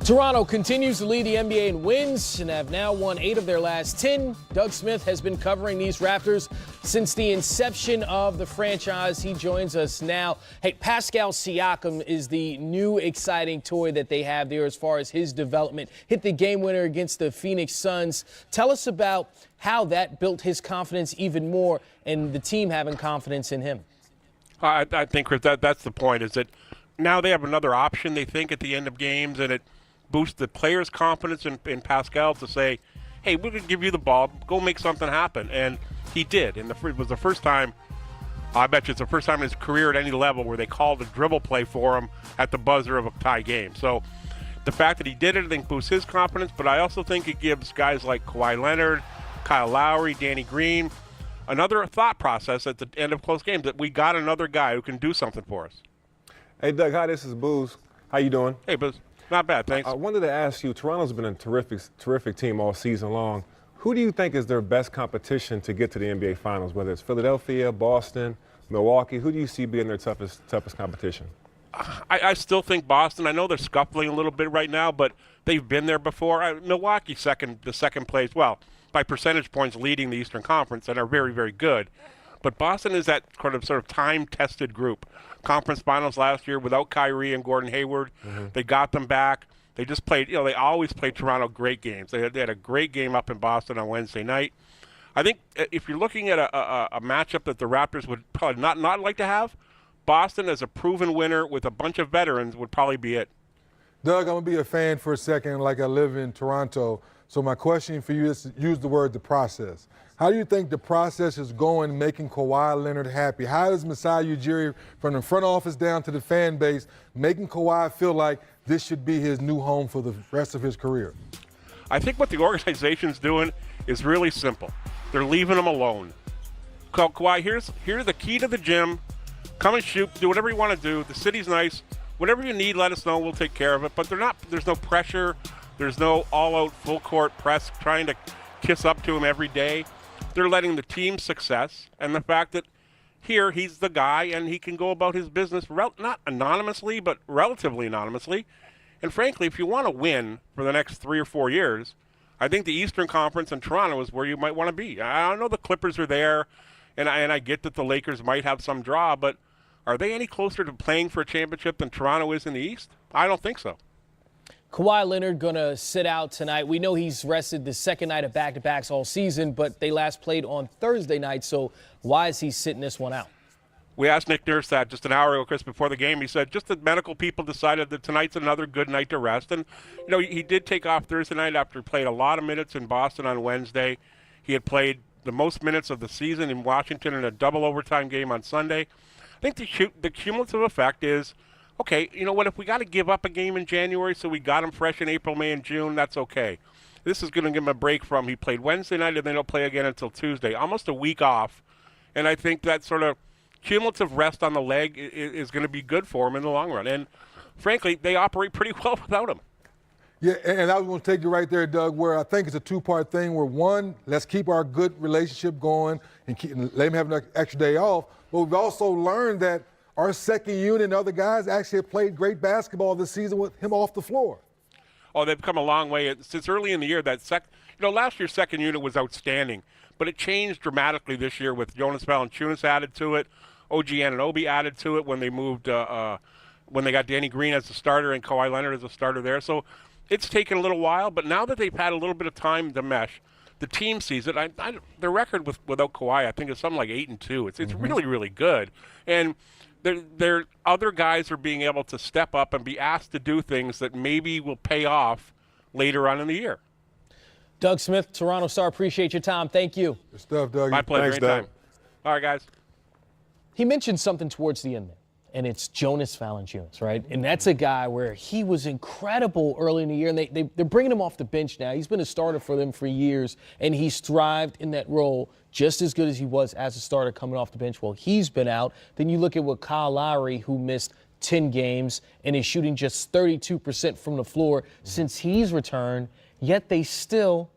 Toronto continues to lead the NBA in wins and have now won 8 of their last 10. Doug Smith has been covering these Raptors since the inception of the franchise. He joins us now. Hey, Pascal Siakam is the new exciting toy that they have there as far as his development. Hit the game winner against the Phoenix Suns. Tell us about how that built his confidence even more and the team having confidence in him. I think, Chris, that's the point, is that now they have another option, they think, at the end of games, and it boosts the players' confidence in Pascal to say, hey, we're going to give you the ball, go make something happen. And he did. And it was the first time, I bet you it's the first time in his career at any level where they called a dribble play for him at the buzzer of a tie game. So the fact that he did it, I think, boosts his confidence, but I also think it gives guys like Kawhi Leonard, Kyle Lowry, Danny Green, another thought process at the end of close games, that we got another guy who can do something for us. Hey, Doug, hi, this is Booz. How you doing? Hey, Booz. Not bad, thanks. I wanted to ask you, Toronto's been a terrific team all season long. Who do you think is their best competition to get to the NBA Finals, whether it's Philadelphia, Boston, Milwaukee? Who do you see being their toughest competition? I still think Boston. I know they're scuffling a little bit right now, but they've been there before. Milwaukee the second place, well, by percentage points leading the Eastern Conference, and are very, very good. But Boston is that sort of time-tested group. Conference Finals last year without Kyrie and Gordon Hayward. Mm-hmm. They got them back. They just played, they always play Toronto great games. They had a great game up in Boston on Wednesday night. I think if you're looking at a matchup that the Raptors would probably not like to have, Boston as a proven winner with a bunch of veterans would probably be it. Doug, I'm going to be a fan for a second, like I live in Toronto. So my question for you is to use the word the process. How do you think the process is going, making Kawhi Leonard happy? How does Masai Ujiri, from the front office down to the fan base, making Kawhi feel like this should be his new home for the rest of his career? I think what the organization's doing is really simple. They're leaving him alone. Kawhi, here's the key to the gym. Come and shoot. Do whatever you want to do. The city's nice. Whatever you need, let us know. We'll take care of it. But there's no pressure. There's no all-out full-court press trying to kiss up to him every day. They're letting the team's success and the fact that here he's the guy and he can go about his business not anonymously, but relatively anonymously. And frankly, if you want to win for the next 3 or 4 years, I think the Eastern Conference and Toronto is where you might want to be. I don't know the Clippers are there, and I get that the Lakers might have some draw, but are they any closer to playing for a championship than Toronto is in the East? I don't think so. Kawhi Leonard going to sit out tonight. We know he's rested the second night of back-to-backs all season, but they last played on Thursday night, so why is he sitting this one out? We asked Nick Nurse that just an hour ago, Chris, before the game. He said just the medical people decided that tonight's another good night to rest. And, he did take off Thursday night after he played a lot of minutes in Boston on Wednesday. He had played the most minutes of the season in Washington in a double overtime game on Sunday. I think the cumulative effect is, okay, you know what, if we got to give up a game in January so we got him fresh in April, May, and June, that's okay. This is going to give him a break from, he played Wednesday night and then he'll play again until Tuesday, almost a week off. And I think that sort of cumulative rest on the leg is going to be good for him in the long run. And frankly, they operate pretty well without him. Yeah, and I was going to take you right there, Doug, where I think it's a two-part thing where, one, let's keep our good relationship going and let him have an extra day off. But we've also learned that our second unit and other guys actually have played great basketball this season with him off the floor. Oh, they've come a long way. Since early in the year, last year's second unit was outstanding, but it changed dramatically this year with Jonas Valanciunas added to it, OG Anunoby added to it when they moved, when they got Danny Green as a starter and Kawhi Leonard as a starter there. So it's taken a little while, but now that they've had a little bit of time to mesh, the team sees it. Their record without Kawhi, I think, is something like 8-2. It's really, really good. And their other guys are being able to step up and be asked to do things that maybe will pay off later on in the year. Doug Smith, Toronto Star, appreciate your time. Thank you. Good stuff, Doug. My pleasure. Thanks, Doug. Anytime. All right, guys. He mentioned something towards the end there, and it's Jonas Valanciunas, right? And that's a guy where he was incredible early in the year, and they're bringing him off the bench now. He's been a starter for them for years, and he's thrived in that role just as good as he was as a starter coming off the bench while he's been out. Then you look at what Kyle Lowry, who missed 10 games and is shooting just 32% from the floor since he's returned, yet they still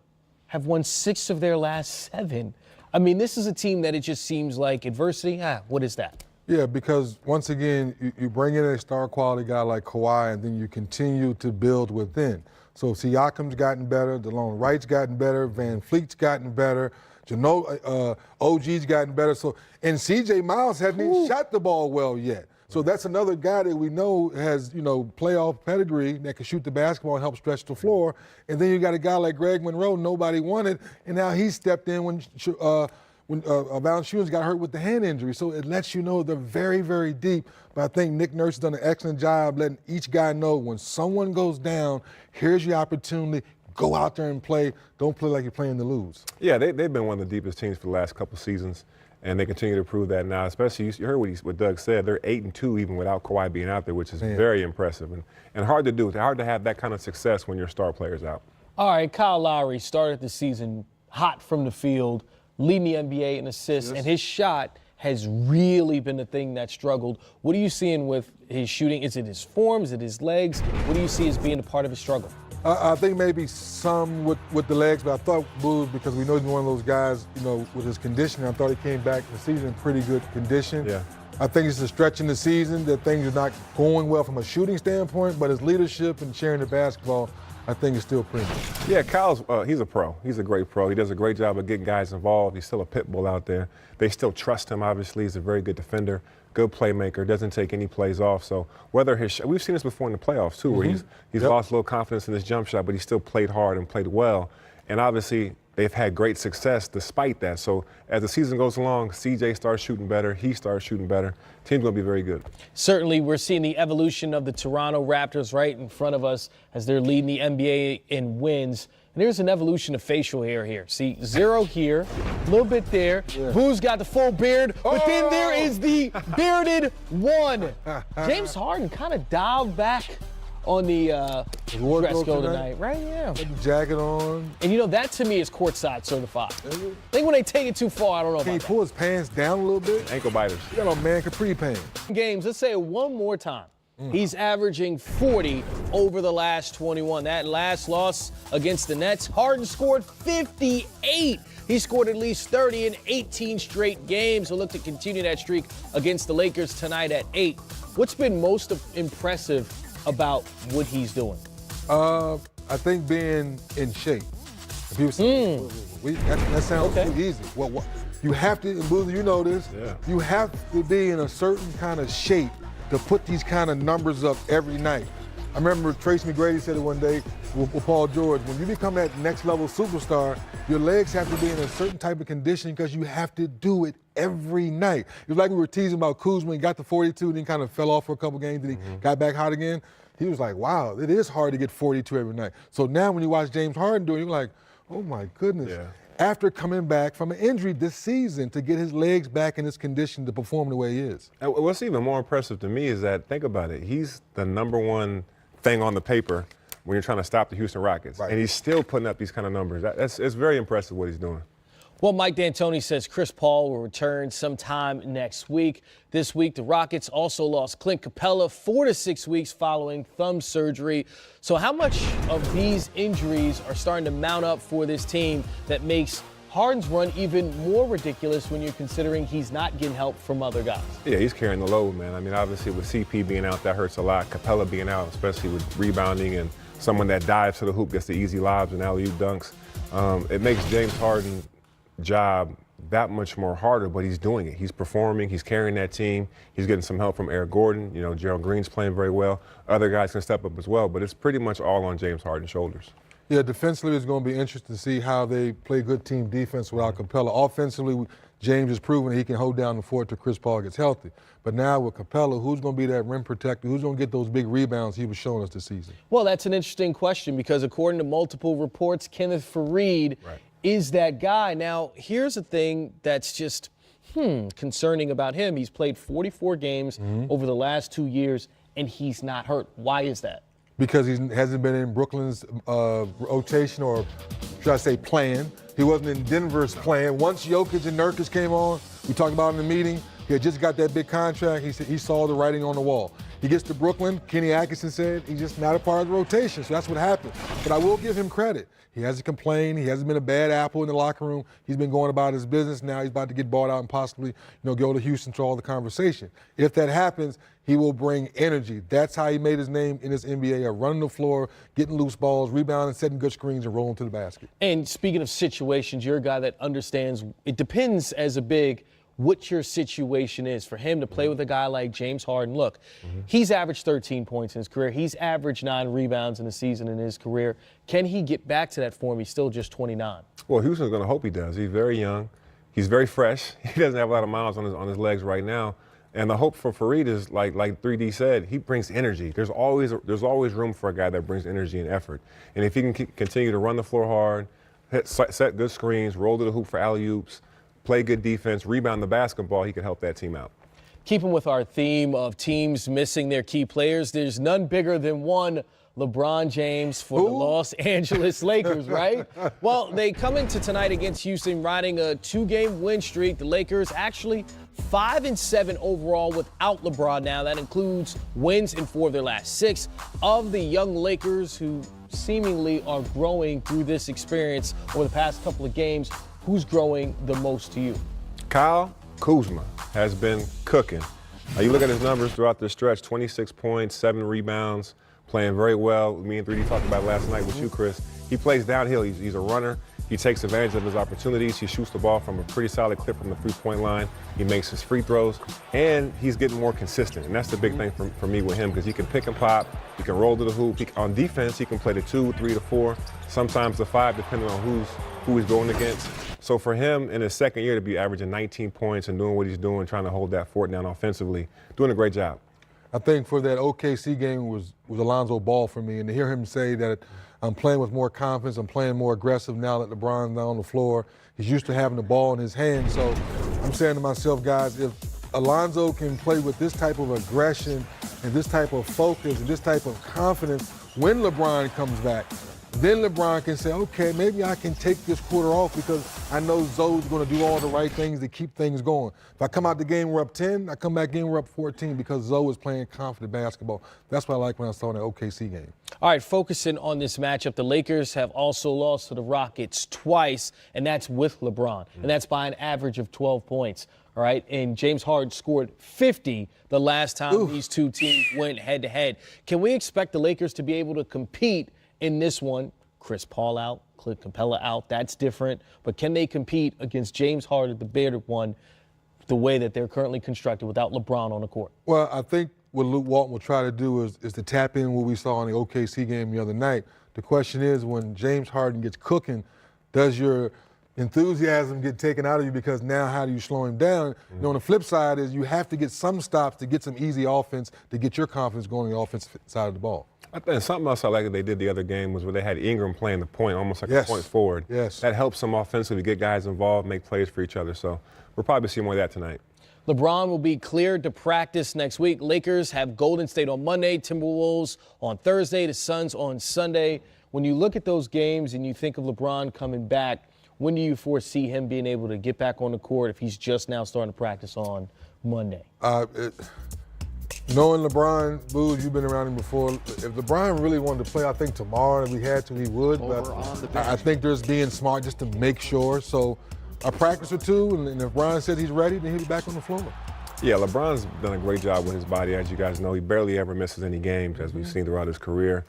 have won 6 of their last 7. I mean, this is a team that it just seems like adversity, what is that? Yeah, because once again, you bring in a star quality guy like Kawhi, and then you continue to build within. So Siakam's gotten better, DeLone Wright's gotten better, Van Fleet's gotten better, OG's gotten better. So, and CJ Miles hasn't even shot the ball well yet. So that's another guy that we know has, playoff pedigree that can shoot the basketball and help stretch the floor. And then you got a guy like Greg Monroe, nobody wanted, and now he stepped in when Valanciunas got hurt with the hand injury. So it lets you know they're very, very deep. But I think Nick Nurse has done an excellent job letting each guy know when someone goes down, here's your opportunity. Go out there and play. Don't play like you're playing to lose. Yeah, they've been one of the deepest teams for the last couple seasons, and they continue to prove that now. Especially, you heard what Doug said. They're 8-2 even without Kawhi being out there, which is very impressive and hard to do. It's hard to have that kind of success when your star player's out. All right, Kyle Lowry started the season hot from the field, leading the NBA in assists, and his shot has really been the thing that struggled. What are you seeing with his shooting? Is it his form? Is it his legs? What do you see as being a part of his struggle? I think maybe some with the legs, but I thought Bulls, because we know he's one of those guys, with his conditioning, I thought he came back the season in pretty good condition. Yeah. I think it's a stretch in the season that things are not going well from a shooting standpoint, but his leadership and sharing the basketball, I think is still premium. Yeah, Kyle's, he's a pro. He's a great pro. He does a great job of getting guys involved. He's still a pit bull out there. They still trust him, obviously. He's a very good defender, good playmaker, doesn't take any plays off. So whether we've seen this before in the playoffs too, where he's lost a little confidence in his jump shot, but he still played hard and played well. And obviously, they've had great success despite that. So as the season goes along, CJ starts shooting better, he starts shooting better. Team's going to be very good. Certainly, we're seeing the evolution of the Toronto Raptors right in front of us as they're leading the NBA in wins. And there's an evolution of facial hair here. See, 0 here, a little bit there. Yeah. Boo's got the full beard, but then there is the bearded one. James Harden kind of dialed back on the dress code tonight, right? Yeah. Put the jacket on. And that to me is courtside certified. I think when they take it too far, I don't know Can about he pull his pants down a little bit? Ankle biters. You got a man capri pants. Games, let's say it one more time. He's averaging 40 over the last 21. That last loss against the Nets, Harden scored 58. He scored at least 30 in 18 straight games. He'll look to continue that streak against the Lakers tonight at 8. What's been most impressive about what he's doing? I think being in shape. People say, that sounds too easy. Well, you have to, and Boozer, you know this, you have to be in a certain kind of shape to put these kind of numbers up every night. I remember Tracy McGrady said it one day with Paul George, when you become that next level superstar, your legs have to be in a certain type of condition because you have to do it every night. It was like we were teasing about Kuzma. He got to 42 and then kind of fell off for a couple games, then he got back hot again. He was like, wow, it is hard to get 42 every night. So now when you watch James Harden do it, you're like, oh my goodness. Yeah. After coming back from an injury this season to get his legs back in his condition to perform the way he is. And what's even more impressive to me is that, think about it, he's the #1 thing on the paper when you're trying to stop the Houston Rockets. Right. And he's still putting up these kind of numbers. It's very impressive what he's doing. Well, Mike D'Antoni says Chris Paul will return sometime next week. This week, the Rockets also lost Clint Capella 4 to 6 weeks following thumb surgery. So how much of these injuries are starting to mount up for this team that makes Harden's run even more ridiculous when you're considering he's not getting help from other guys? Yeah, he's carrying the load, man. I mean, obviously with CP being out, that hurts a lot. Capella being out, especially with rebounding and someone that dives to the hoop, gets the easy lobs and alley-oop dunks. It makes James Harden's job that much more harder, but he's doing it. He's performing, he's carrying that team, he's getting some help from Eric Gordon. Gerald Green's playing very well. Other guys can step up as well, but it's pretty much all on James Harden's shoulders. Yeah, defensively it's going to be interesting to see how they play good team defense without Capella. Offensively, James has proven that he can hold down the fort till Chris Paul gets healthy. But now with Capella, who's going to be that rim protector? Who's going to get those big rebounds he was showing us this season? Well, that's an interesting question because according to multiple reports, Kenneth Faried is that guy. Now, here's a thing that's just concerning about him. He's played 44 games over the last 2 years, and he's not hurt. Why is that? Because he hasn't been in Brooklyn's rotation, or should I say plan. He wasn't in Denver's plan. Once Jokic and Nurkic came on, we talked about in the meeting, He had just got that big contract. He said he saw the writing on the wall. He gets to Brooklyn. Kenny Atkinson said he's just not a part of the rotation, so that's what happened. But I will give him credit. He hasn't complained. He hasn't been a bad apple in the locker room. He's been going about his business. Now he's about to get bought out and possibly, go to Houston to all the conversation. If that happens, he will bring energy. That's how he made his name in this NBA, of running the floor, getting loose balls, rebounding, setting good screens, and rolling to the basket. And speaking of situations, you're a guy that understands it depends as a big what your situation is. For him to play with a guy like James Harden, look, he's averaged 13 points in his career. He's averaged 9 rebounds in a season in his career. Can he get back to that form? He's still just 29. Well, Houston's going to hope he does. He's very young. He's very fresh. He doesn't have a lot of miles on his legs right now. And the hope for Fareed is, like 3D said, he brings energy. There's always room for a guy that brings energy and effort. And if he can continue to run the floor hard, set good screens, roll to the hoop for alley-oops, play good defense, rebound the basketball, he can help that team out. Keeping with our theme of teams missing their key players, there's none bigger than one LeBron James for the Los Angeles Lakers, right? Well, they come into tonight against Houston riding a 2-game win streak. The Lakers actually 5-7 overall without LeBron now. That includes wins in 4 of their last 6. Of the young Lakers who seemingly are growing through this experience over the past couple of games, who's growing the most to you? Kyle Kuzma has been cooking. You look at his numbers throughout the stretch, 26 points, 7 rebounds, playing very well. Me and 3D talked about it last night with you, Chris. He plays downhill. He's a runner. He takes advantage of his opportunities. He shoots the ball from a pretty solid clip from the three-point line. He makes his free throws, and he's getting more consistent. And that's the big thing for me with him, because he can pick and pop. He can roll to the hoop. On defense, he can play the 2, 3 to 4, sometimes the 5, depending on who he's going against. So for him, in his second year, to be averaging 19 points and doing what he's doing, trying to hold that fort down offensively, doing a great job. I think for that OKC game was Alonzo Ball for me, and to hear him say that I'm playing with more confidence, I'm playing more aggressive now that LeBron's down on the floor. He's used to having the ball in his hand, so I'm saying to myself, guys, if Alonzo can play with this type of aggression and this type of focus and this type of confidence when LeBron comes back, then LeBron can say, okay, maybe I can take this quarter off because I know Zoe's going to do all the right things to keep things going. If I come out the game, we're up 10, I come back in, we're up 14 because Zoe is playing confident basketball. That's what I like when I saw that OKC game. All right, focusing on this matchup, the Lakers have also lost to the Rockets twice, and that's with LeBron, and that's by an average of 12 points. All right, and James Harden scored 50 the last time these two teams went head-to-head. Can we expect the Lakers to be able to compete in this one? Chris Paul out, Clint Capella out, that's different. But can they compete against James Harden, the better one, the way that they're currently constructed without LeBron on the court? Well, I think what Luke Walton will try to do is to tap in what we saw in the OKC game the other night. The question is, when James Harden gets cooking, does your enthusiasm get taken out of you, because now how do you slow him down? On the flip side is you have to get some stops to get some easy offense to get your confidence going on the offensive side of the ball. I think something else I like that they did the other game was where they had Ingram playing the point, almost like a point forward. Yes. That helps them offensively, get guys involved, make plays for each other. So we'll probably see more of that tonight. LeBron will be cleared to practice next week. Lakers have Golden State on Monday, Timberwolves on Thursday, the Suns on Sunday. When you look at those games and you think of LeBron coming back, when do you foresee him being able to get back on the court if he's just now starting to practice on Monday? Knowing LeBron, Booz, you've been around him before. If LeBron really wanted to play, I think tomorrow, if we had to, he would. But I think there's being smart just to make sure. So a practice or two, and if LeBron said he's ready, then he'll be back on the floor. Yeah, LeBron's done a great job with his body. As you guys know, he barely ever misses any games, as we've seen throughout his career.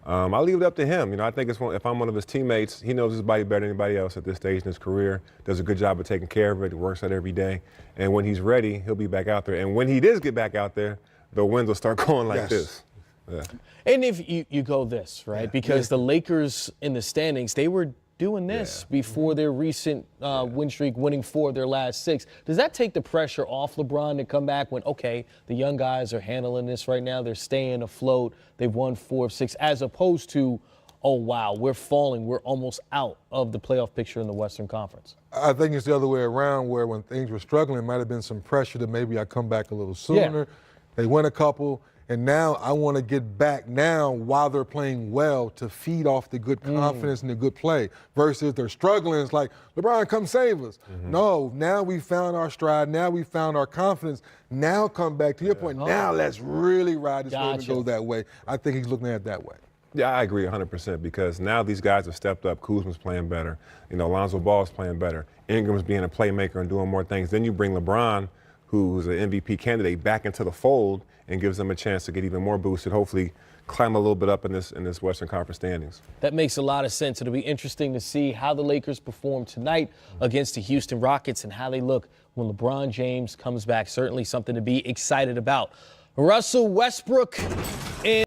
I'll leave it up to him. I think if I'm one of his teammates, he knows his body better than anybody else at this stage in his career, does a good job of taking care of it, works out every day. And when he's ready, he'll be back out there. And when he does get back out there, the wins will start going like this. Yeah. And if you go this, right, because the Lakers in the standings, they were doing this before their recent win streak, winning 4 of their last 6. Does that take the pressure off LeBron to come back when, okay, the young guys are handling this right now, they're staying afloat, they've won 4 of 6, as opposed to, oh, wow, we're falling, we're almost out of the playoff picture in the Western Conference? I think it's the other way around, where when things were struggling, it might have been some pressure that maybe I come back a little sooner. They win a couple, And now I want to get back now while they're playing well to feed off the good confidence and the good play versus they're struggling. It's like, LeBron, come save us. No, now we found our stride. Now we found our confidence. Now come back to your point. Now let's really ride this wave and go that way. I think he's looking at it that way. Yeah, I agree 100% because now these guys have stepped up. Kuzma's playing better. Lonzo Ball's playing better. Ingram's being a playmaker and doing more things. Then you bring LeBron, who's an MVP candidate, back into the fold and gives them a chance to get even more boosted, hopefully climb a little bit up in this Western Conference standings. That makes a lot of sense. It'll be interesting to see how the Lakers perform tonight against the Houston Rockets and how they look when LeBron James comes back. Certainly something to be excited about. Russell Westbrook